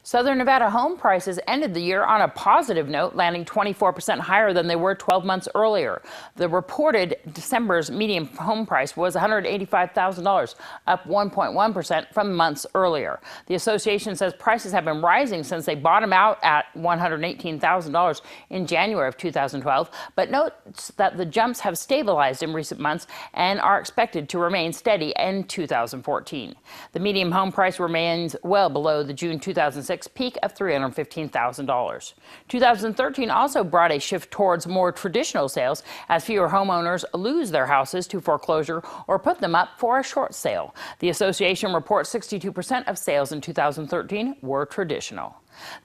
Southern Nevada home prices ended the year on a positive note, landing 24% higher than they were 12 months earlier. The reported December's median home price was $185,000, up 1.1% from months earlier. The association says prices have been rising since they bottomed out at $118,000 in January of 2012, but notes that the jumps have stabilized in recent months and are expected to remain steady in 2014. The median home price remains well below the June 2006 peak of $315,000. 2013 also brought a shift towards more traditional sales as fewer homeowners lose their houses to foreclosure or put them up for a short sale. The association reports 62% of sales in 2013 were traditional.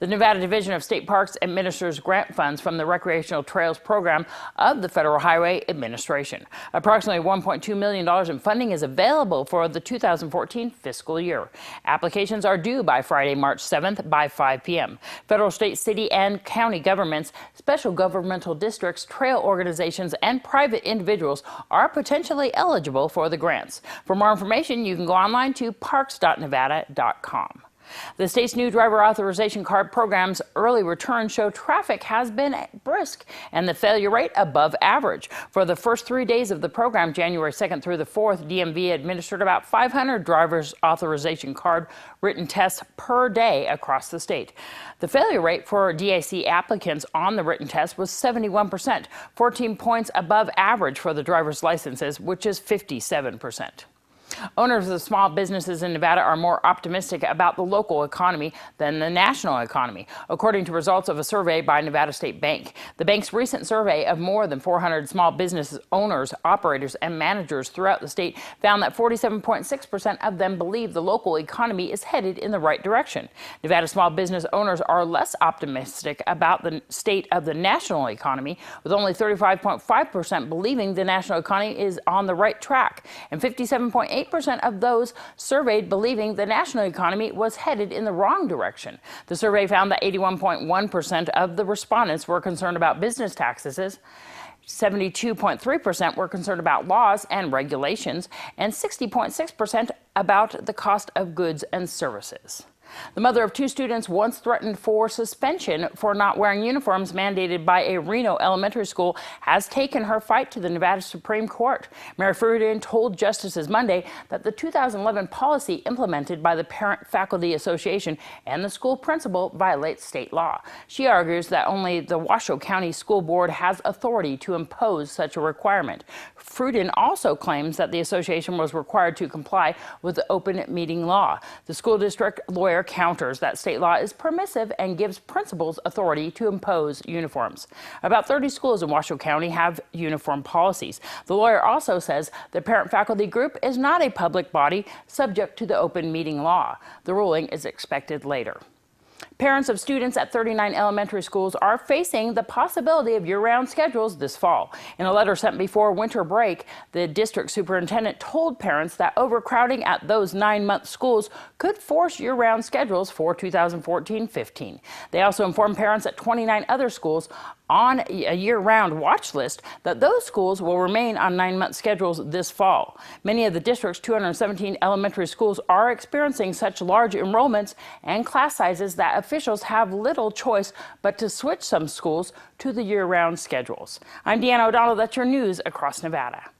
The Nevada Division of State Parks administers grant funds from the Recreational Trails Program of the Federal Highway Administration. Approximately $1.2 million in funding is available for the 2014 fiscal year. Applications are due by Friday, March 7th by 5 p.m. Federal, state, city, and county governments, special governmental districts, trail organizations, and private individuals are potentially eligible for the grants. For more information, you can go online to parks.nevada.com. The state's new driver authorization card program's early return show traffic has been brisk and the failure rate above average. For the first 3 days of the program, January 2nd through the 4th, DMV administered about 500 driver's authorization card written tests per day across the state. The failure rate for DAC applicants on the written test was 71%, 14 points above average for the driver's licenses, which is 57%. Owners of small businesses in Nevada are more optimistic about the local economy than the national economy, according to results of a survey by Nevada State Bank. The bank's recent survey of more than 400 small business owners, operators, and managers throughout the state found that 47.6% of them believe the local economy is headed in the right direction. Nevada small business owners are less optimistic about the state of the national economy, with only 35.5% believing the national economy is on the right track, and 57.8% of those surveyed believing the national economy was headed in the wrong direction. The survey found that 81.1% of the respondents were concerned about business taxes, 72.3% were concerned about laws and regulations, and 60.6% about the cost of goods and services. The mother of two students once threatened for suspension for not wearing uniforms mandated by a Reno elementary school has taken her fight to the Nevada Supreme Court. Mary Frudin told justices Monday that the 2011 policy implemented by the Parent Faculty Association and the school principal violates state law. She argues that only the Washoe County School Board has authority to impose such a requirement. Frudin also claims that the association was required to comply with the open meeting law. The school district lawyer counters that state law is permissive and gives principals authority to impose uniforms. About 30 schools in Washoe County have uniform policies. The lawyer also says the parent faculty group is not a public body subject to the open meeting law. The ruling is expected later. Parents of students at 39 elementary schools are facing the possibility of year-round schedules this fall. In a letter sent before winter break, the district superintendent told parents that overcrowding at those 9-month schools could force year-round schedules for 2014-15. They also informed parents at 29 other schools on a year-round watch list that those schools will remain on 9-month schedules this fall. Many of the district's 217 elementary schools are experiencing such large enrollments and class sizes that officials have little choice but to switch some schools to the year-round schedules. I'm Deanna O'Donnell. That's your news across Nevada.